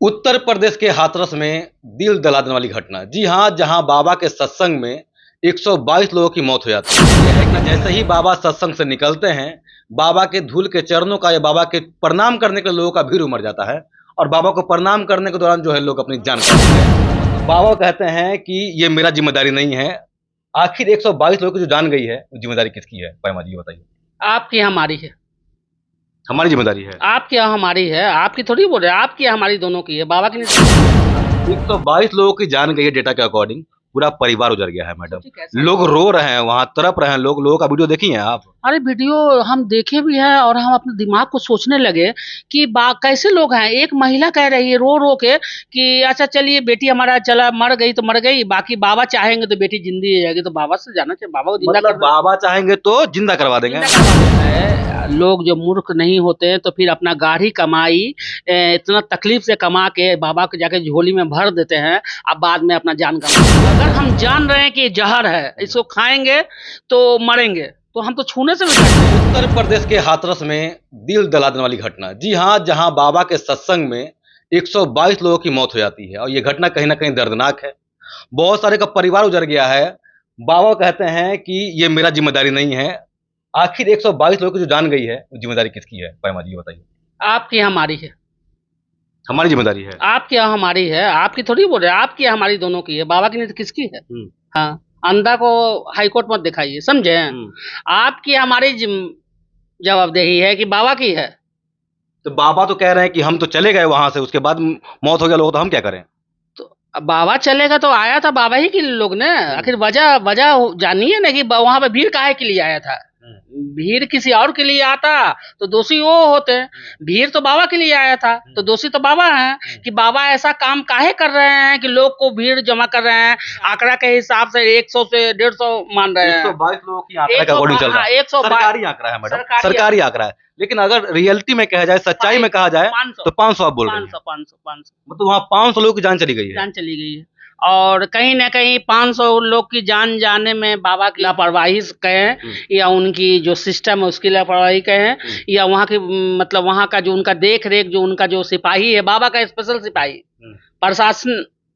उत्तर प्रदेश के हाथरस में दिल दहला देने वाली घटना। जी हाँ, जहाँ बाबा के सत्संग में 122 लोगों की मौत हो जाती है। यह घटना जैसे ही बाबा सत्संग से निकलते हैं, बाबा के धूल के चरणों का या बाबा के प्रणाम करने के लोगों का भीड़ उमड़ जाता है और बाबा को प्रणाम करने के दौरान जो है लोग अपनी जान खो देते हैं। बाबा कहते हैं कि ये मेरा जिम्मेदारी नहीं है। आखिर 122 लोगों की जो जान गई है, वो जिम्मेदारी किसकी है? परमा जी ये बताइए। आपकी हमारी है। हमारी जिम्मेदारी है। आपकी हमारी है, आपकी थोड़ी बोल रहे हैं, आपकी हमारी दोनों की है, बाबा की नहीं। 122 लोगों की जान गई है डेटा के अकॉर्डिंग। पूरा परिवार उजड़ गया है मैडम। कैसा? लोग रो रहे हैं, वहां तड़प रहे हैं लोग। लोगों का वीडियो देखी है आप? अरे वीडियो हम देखे भी हैं और हम अपने दिमाग को सोचने लगे कि कैसे लोग हैं। एक महिला कह रही है रो रो के कि अच्छा चलिए बेटी हमारा चला मर गई तो मर गई, बाकी बाबा चाहेंगे तो बेटी जिंदी हो जाएगी। तो बाबा से जाना चाहिए, बाबा को जिंदा मतलब बाबा चाहेंगे तो जिंदा करवा देंगे। लोग जो मूर्ख नहीं होते हैं तो फिर अपना गाढ़ी कमाई इतना तकलीफ से कमा के बाबा को जाके झोली में भर देते हैं, अब बाद में अपना जान गंवा। अगर हम जान रहे हैं कि जहर है, इसको खाएंगे तो मरेंगे, तो हम तो छूने से भी उत्तर प्रदेश के हाथरस में दिल दहला देने वाली घटना। जी हाँ, जहाँ बाबा के सत्संग में 122 लोगों की मौत हो जाती है और ये घटना कहीं ना कहीं दर्दनाक है। बहुत सारे का परिवार उजड़ गया है। बाबा कहते हैं कि ये मेरा जिम्मेदारी नहीं है। आखिर 122 लोगों की जो जान गई है, वो जिम्मेदारी किसकी है? परमा जी ये बताइए। आपकी हमारी है। हमारी जिम्मेदारी है। आपकी हमारी है, आपकी थोड़ी बोल रहे हैं, आपकी हमारी दोनों की है, बाबा की नहीं तो किसकी है? हाँ, अंधा को हाईकोर्ट मत दिखाइए, समझे? आपकी हमारी जवाबदेही है कि बाबा की है। तो बाबा तो कह रहे हैं कि हम तो चले गए वहां से, उसके बाद मौत हो गया लोगों, तो हम क्या करें? तो अब बाबा चलेगा तो आया था बाबा ही के लोग ने। आखिर वजह वजह जानिए ना कि वहां पे भीड़ काहे के लिए आया था। भीड़ किसी और के लिए आता तो दोषी वो होते। भीड़ तो बाबा के लिए आया था तो दोषी तो बाबा हैं कि बाबा ऐसा काम काहे कर रहे हैं कि लोग को भीड़ जमा कर रहे हैं। आंकड़ा के हिसाब से 100 से 150 मान रहे हैं। 122 लोगों की आंकड़ा का अकॉर्डिंग चल रहा है। 122 सरकारी आंकड़ा है मैडम, सरकारी आंकड़ा है। लेकिन अगर रियलिटी में कहा जाए, सच्चाई में कहा जाए तो 500 आप बोल रहे हैं। 500 मतलब वहाँ 500 लोगों की जान चली गई है। जान चली गई है और कहीं ना कहीं 500 लोग की जान जाने में बाबा की लापरवाही कहें या उनकी जो सिस्टम है उसकी लापरवाही कहें या वहाँ की मतलब वहाँ का जो उनका देख रेख, जो उनका जो सिपाही है, बाबा का स्पेशल सिपाही,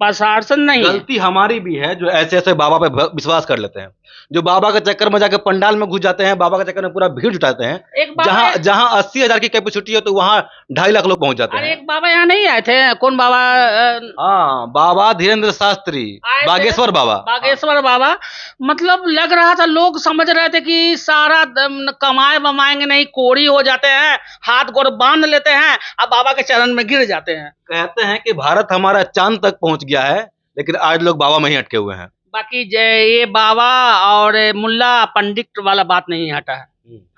प्रशासन नहीं। गलती हमारी भी है जो ऐसे ऐसे बाबा पे विश्वास कर लेते हैं, जो बाबा के चक्कर में जाके पंडाल में घुस जाते हैं, बाबा के चक्कर में पूरा भीड़ जुटाते हैं। जहाँ जहाँ 80,000 की कैपेसिटी है तो वहाँ 2.5 लाख लोग पहुंच जाते हैं। एक बाबा यहाँ नहीं आए थे? कौन बाबा? हाँ, बाबा धीरेन्द्र शास्त्री, बागेश्वर बाबा। बागेश्वर बाबा। मतलब लग रहा था लोग समझ रहे थे कि सारा कमाए बमाएंगे नहीं, कोड़ी हो जाते हैं, हाथ गोड़ बांध लेते हैं, अब बाबा के चरण में गिर जाते हैं। कहते हैं कि भारत हमारा चांद तक पहुंच गया है, लेकिन आज लोग बाबा में ही अटके हुए हैं। बाकी ये बाबा और मुल्ला पंडित वाला बात नहीं हटा है।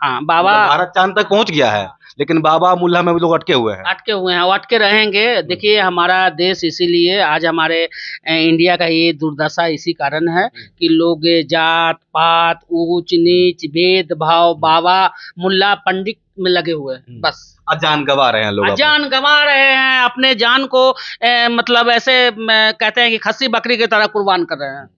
हाँ, बाबा भारत चांद तक पहुंच गया है, लेकिन बाबा मुल्ला में भी लोग अटके हुए हैं। और अटके रहेंगे। देखिए हमारा देश इसीलिए आज हमारे इंडिया का ये दुर्दशा इसी कारण है कि लोग जात पात, ऊंच नीच, भेदभाव बाबा मुल्ला पंडित में लगे हुए हैं। बस जान गंवा रहे हैं लोग, जान गंवा रहे हैं, अपने जान को मतलब ऐसे कहते हैं कि खस्सी बकरी की तरह कुर्बान कर रहे हैं।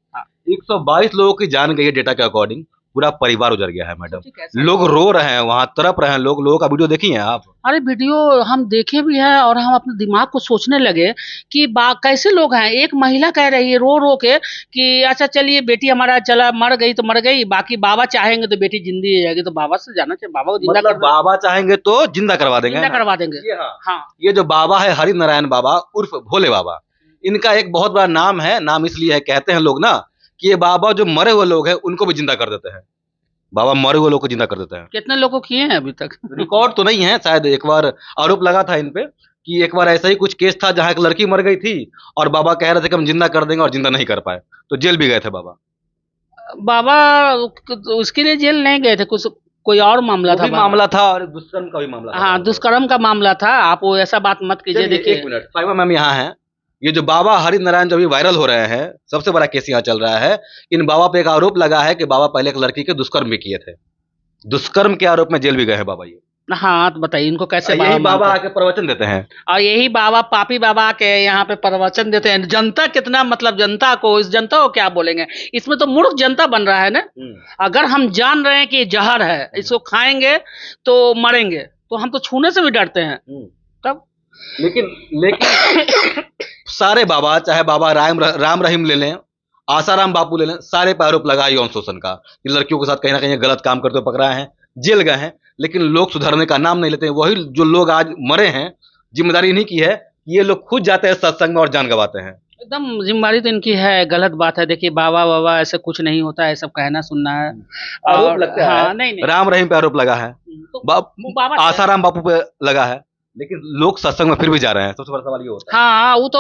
122 लोगों की जान गई है डेटा के अकॉर्डिंग। पूरा परिवार उजड़ गया है मैडम। लोग रो रहे हैं, वहां तड़प रहे हैं लोग। लोगों का वीडियो देखी है आप? अरे वीडियो हम देखे भी हैं और हम अपने दिमाग को सोचने लगे कि कैसे लोग हैं। एक महिला कह रही है रो रो के कि अच्छा चलिए बेटी हमारा चला मर गई तो मर गई, बाकी बाबा चाहेंगे तो बेटी जिंदी हो जाएगी। तो बाबा से जाना चाहिए, बाबा को जिंदा मतलब बाबा चाहेंगे तो जिंदा करवा देंगे। हाँ, ये जो बाबा है हरि नारायण बाबा उर्फ भोले बाबा, इनका एक बहुत बड़ा नाम है। नाम इसलिए है, कहते हैं लोग ना कि ये बाबा जो मरे हुए लोग हैं उनको भी जिंदा कर देते हैं। बाबा मरे हुए लोग को जिंदा कर देते हैं। कितने लोगों किए हैं अभी तक? रिकॉर्ड तो नहीं है, शायद एक बार आरोप लगा था इन पे कि एक बार ऐसा ही कुछ केस था जहां एक लड़की मर गई थी और बाबा कह रहे थे कि हम जिंदा कर देंगे और जिंदा नहीं कर पाए, तो जेल भी गए थे बाबा। उसके लिए जेल नहीं गए थे, कुछ कोई और मामला था। मामला था और दुष्कर्म का भी मामला था। हाँ, दुष्कर्म का मामला था। आप वो ऐसा बात मत कीजिए। देखिए एक मिनट, साइमा मैम यहाँ है। ये जो बाबा हरि नारायण जो अभी वायरल हो रहे हैं, सबसे बड़ा केस यहाँ चल रहा है। इन बाबा पे एक आरोप लगा है कि बाबा पहले एक लड़की के दुष्कर्म भी किए थे। दुष्कर्म के आरोप में जेल भी गए हैं बाबा ये। हाँ, तो बताइए इनको कैसे यही बाबा आके प्रवचन देते हैं और यही बाबा पापी बाबा के यहाँ पे प्रवचन देते हैं। जनता कितना, मतलब जनता को, इस जनता को क्या बोलेंगे? इसमें तो मूर्ख जनता बन रहा है ना। अगर हम जान रहे हैं कि जहर है, इसको खाएंगे तो मरेंगे, तो हम तो छूने से भी डरते हैं। तब लेकिन लेकिन सारे बाबा, चाहे बाबा राम रहीम ले लें, आसाराम बापू ले लें, सारे पे आरोप लगा यौन शोषण का कि लड़कियों के साथ कहीं ना कहीं गलत काम करते हुए पकड़ाए हैं, जेल गए हैं, लेकिन लोग सुधरने का नाम नहीं लेते हैं। वही जो लोग आज मरे हैं, जिम्मेदारी इन्हीं की है। ये लोग खुद जाते हैं सत्संग में और जान गंवाते हैं। एकदम जिम्मेदारी तो इनकी है, गलत बात है। देखिए बाबा बाबा ऐसे कुछ नहीं होता है, सब कहना सुनना है। आरोप लगता है, हाँ, नहीं नहीं, राम रहीम पे आरोप लगा है, तो वो बाबा आसाराम बापू पे लगा है, लेकिन लोग सत्संग में फिर भी जा रहे हैं। सबसे बड़ा सवाल ये होता है। हाँ, वो तो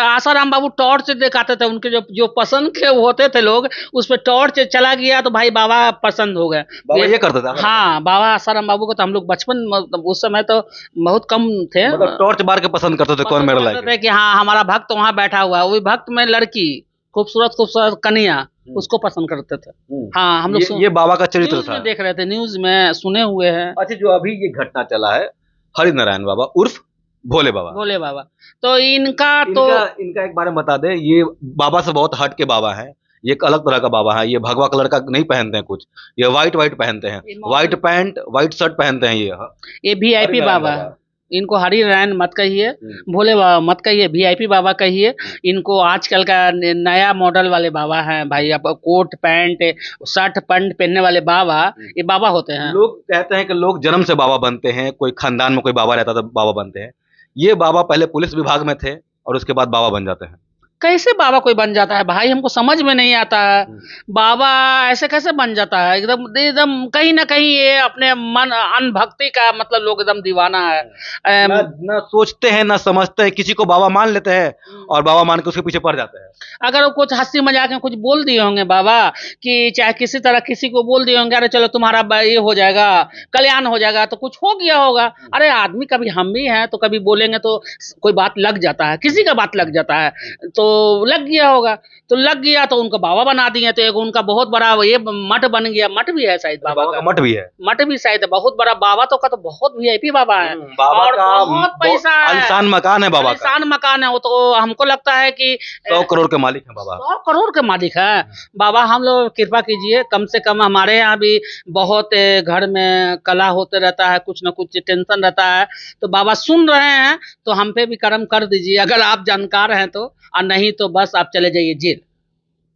आसाराम बाबू टॉर्च दिखाते थे, उनके जो जो पसंद के होते थे लोग, उस पे टॉर्च चला गया तो भाई बाबा पसंद हो गए। बाबा ये करते थे। हाँ, बाबा आसाराम बाबू को तो हम लोग बचपन मतलब उस समय तो बहुत कम थे, मतलब टॉर्च मार के पसंद करते थे कौन मेरा पसंद करते थे कि हाँ हमारा भक्त वहाँ बैठा हुआ है, वही भक्त में लड़की खूबसूरत खूबसूरत कन्या, उसको पसंद करते थे। हाँ, हम लोग ये बाबा का चरित्र न्यूज था। में देख रहे थे, न्यूज में सुने हुए हैं। अच्छा, जो अभी ये घटना चला है, हरिनारायण बाबा उर्फ भोले बाबा, भोले बाबा, तो इनका एक बारे में बता दे। ये बाबा से बहुत हट के बाबा है, ये एक अलग तरह का बाबा है। ये भगवा कलर का नहीं पहनते हैं कुछ, ये व्हाइट पहनते हैं, व्हाइट पैंट व्हाइट शर्ट पहनते हैं। ये वीआईपी हरिनारायण बाबा है। इनको हरिनारायण मत कहिए, भोले बाबा मत कहिए, वीआईपी बाबा कहिए। इनको आजकल का नया मॉडल वाले बाबा हैं भाई, अब कोट पैंट शर्ट पैंट पहनने वाले बाबा, ये बाबा होते हैं। लोग कहते हैं कि लोग जन्म से बाबा बनते हैं, कोई खानदान में कोई बाबा रहता था बाबा बनते हैं। ये बाबा पहले पुलिस विभाग में थे और उसके बाद बाबा बन जाते हैं। कैसे बाबा कोई बन जाता है भाई, हमको समझ में नहीं आता है। बाबा ऐसे कैसे बन जाता है? एकदम एकदम कहीं ना कहीं ये अपने मन अनभक्ति का मतलब लोग एकदम दीवाना है। ना सोचते हैं ना समझते हैं, किसी को बाबा मान लेते हैं और बाबा मान के उसके पीछे पड़ जाते हैं। अगर वो कुछ हंसी मजाक में कुछ बोल दिए होंगे बाबा, कि चाहे किसी तरह किसी को बोल दिए होंगे, अरे चलो तुम्हारा ये हो जाएगा, कल्याण हो जाएगा, तो कुछ हो गया होगा। अरे आदमी कभी हम भी हैं तो कभी बोलेंगे तो कोई बात लग जाता है, किसी का बात लग जाता है, तो लग गया होगा। तो लग गया तो उनको बाबा बना दिए, तो एक उनका बहुत बड़ा ये मठ बन गया। मठ भी है शायद बाबा का, मठ भी है, मठ भी शायद बहुत बड़ा। बाबा तो का तो बहुत वीआईपी बाबा है, बाबा और का बहुत पैसा है, आलीशान मकान है बाबा का, आलीशान मकान है। वो तो हमको लगता है कि 100 करोड़ के मालिक है बाबा, 100 करोड़ के मालिक है बाबा। हम लोग कृपा कीजिए, कम से कम हमारे यहाँ भी बहुत घर में कला होते रहता है, कुछ न कुछ टेंशन रहता है, तो बाबा सुन रहे हैं तो हम पे भी कर्म कर दीजिए, अगर आप जानकार हैं तो, और नहीं तो बस आप चले जाइए जेल।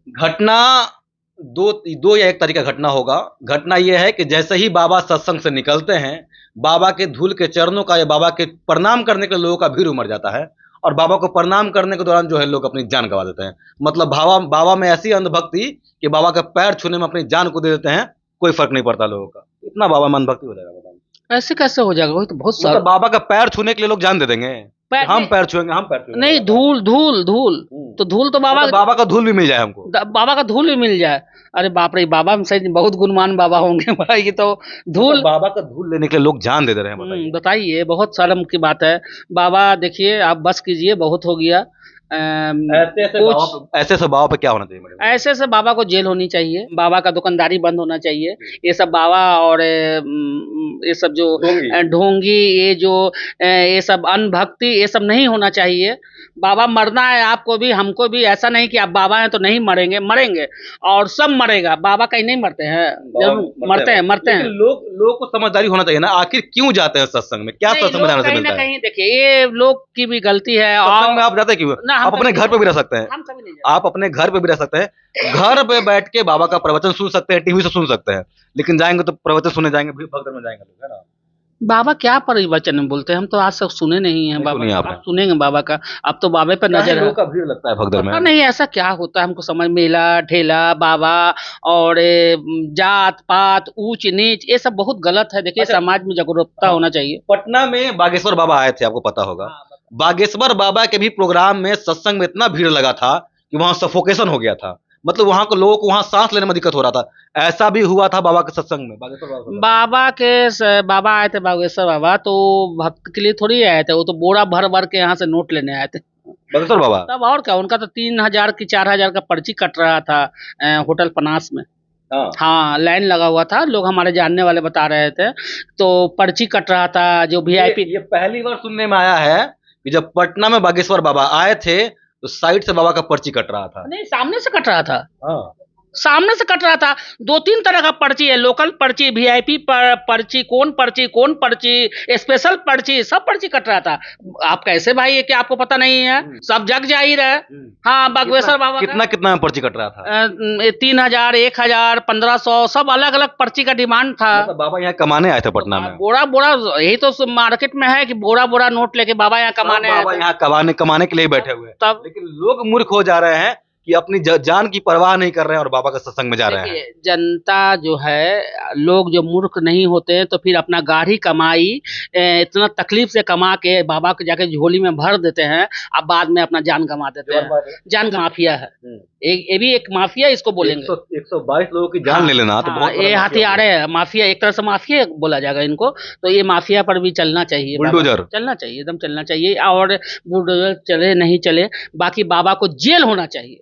घटना दो या एक तरीका घटना होगा। घटना यह है कि जैसे ही बाबा सत्संग से निकलते हैं, बाबा के धूल के चरणों का या बाबा के प्रणाम करने के लोगों का भीड़ उमड़ जाता है, और बाबा को प्रणाम करने के दौरान जो है लोग अपनी जान गंवा देते हैं। मतलब बाबा में ऐसी अंधभक्ति कि बाबा का पैर छूने में अपनी जान को दे देते हैं, कोई फर्क नहीं पड़ता लोगों का। इतना बाबा में अंधभक्ति हो जाएगा। बताइए ऐसे कैसे हो जाएगा? वही तो बहुत मतलब बाबा का पैर छूने के लिए लोग जान दे देंगे, हम पैर छुएंगे, हम पैर छुएंगे। नहीं, धूल तो धूल तो बाबा का धूल भी मिल जाए हमको, बाबा का धूल भी मिल जाए। अरे बाप रे, बाबा में सही बहुत गुणवान बाबा होंगे भाई। ये तो धूल, बाबा का धूल लेने के लिए लोग जान दे रहे हैं। बताइए, बहुत शर्म की बात है। बाबा देखिए, आप बस कीजिए, बहुत हो गया। ऐसे बाबा पे क्या होना चाहिए? ऐसे बाबा को जेल होनी चाहिए, बाबा का दुकानदारी बंद होना चाहिए। ये सब बाबा और ये सब जो ढोंगी, ये सब अनभक्ति, ये सब नहीं होना चाहिए। बाबा मरना है आपको भी हमको भी, ऐसा नहीं कि आप बाबा हैं तो नहीं मरेंगे, मरेंगे और सब मरेगा। बाबा कहीं नहीं मरते हैं, जरूर मरते हैं। लोग को समझदारी होना चाहिए ना, आखिर क्यों जाते हैं सत्संग में? क्या सत्संग में जाने से मिलता है? कहीं देखिए, ये लोग की भी गलती है। सत्संग में आप जाते क्यों? आप अपने घर पे भी रह सकते हैं, आप अपने घर पे भी रह सकते हैं, घर पे बैठ के बाबा का प्रवचन सुन सकते हैं, टीवी से सुन सकते हैं, लेकिन जाएंगे तो प्रवचन सुनने जाएंगे, भगदड़ में जाएंगे, है ना? बाबा क्या प्रवचन में बोलते हैं? हम तो आज तक सुने नहीं है बाबा। आप सुनेंगे बाबा का, अब तो बाबे पे नजर है। का भीड़ लगता है भगदड़ में, नहीं ऐसा क्या होता है हमको समझ, मेला ठेला बाबा और जात पात ऊंच नीच, ये सब बहुत गलत है। देखिए समाज में जागरूकता होना चाहिए। पटना में बागेश्वर बाबा आए थे, आपको पता होगा। बागेश्वर बाबा के भी प्रोग्राम में सत्संग में इतना भीड़ लगा था कि वहां सफोकेशन हो गया था। मतलब वहां के लोगों को वहां सांस लेने में दिक्कत हो रहा था। ऐसा भी हुआ था बाबा के सत्संग में। बाबा आए थे बागेश्वर बाबा, तो भक्त के लिए थोड़ी आए थे, वो तो बोरा भर भर के यहाँ से नोट लेने आए थे बागेश्वर बाबा। तब और क्या, उनका तो 3000 की 4000 का पर्ची कट रहा था होटल पनास में। हाँ, लाइन लगा हुआ था, लोग हमारे जानने वाले बता रहे थे, तो पर्ची कट रहा था जो वीआईपी। ये पहली बार सुनने में आया है कि जब पटना में बागेश्वर बाबा आए थे तो साइड से बाबा का पर्ची कट रहा था। नहीं, सामने से कट रहा था। सामने से कट रहा था। 2-3 तरह का पर्ची है, लोकल पर्ची, वीआईपी पर्ची, कौन पर्ची, स्पेशल पर्ची, सब पर्ची कट रहा था। आप कैसे भाई, ये क्या आपको पता नहीं है? सब जग जाहिर है। हाँ, बागेश्वर बाबा का कितना में पर्ची कट रहा था? 3000, 1000, 1500, सब अलग अलग पर्ची का डिमांड था। मतलब बाबा यहाँ कमाने आए थे पटना में? बोरा बोरा, यही तो मार्केट में है कि बोरा बोरा नोट लेके बाबा यहाँ कमाने आए बाबा थे। यहाँ कमाने के लिए ही बैठे हुए हैं। तब लेकिन लोग मूर्ख हो जा रहे हैं कि अपनी जान की परवाह नहीं कर रहे हैं और बाबा के सत्संग में जा रहे हैं। देखिए, जनता जो है, लोग जो मूर्ख नहीं होते तो फिर अपना गाढ़ी कमाई इतना तकलीफ से कमा के बाबा के जाके झोली में भर देते हैं, अब बाद में अपना जान गंवा देते हैं। जान का माफिया है, ये भी एक माफिया इसको बोलेंगे। 122 लोगों की जान ले लेना तो बहुत बड़ा ये हथियार है, माफिया, एक तरह से माफिया बोला जाएगा इनको। तो ये माफिया पर भी चलना चाहिए, बुलडोजर चलना चाहिए, एकदम चलना चाहिए। और बुलडोजर चले नहीं चले, बाकी बाबा को जेल होना चाहिए।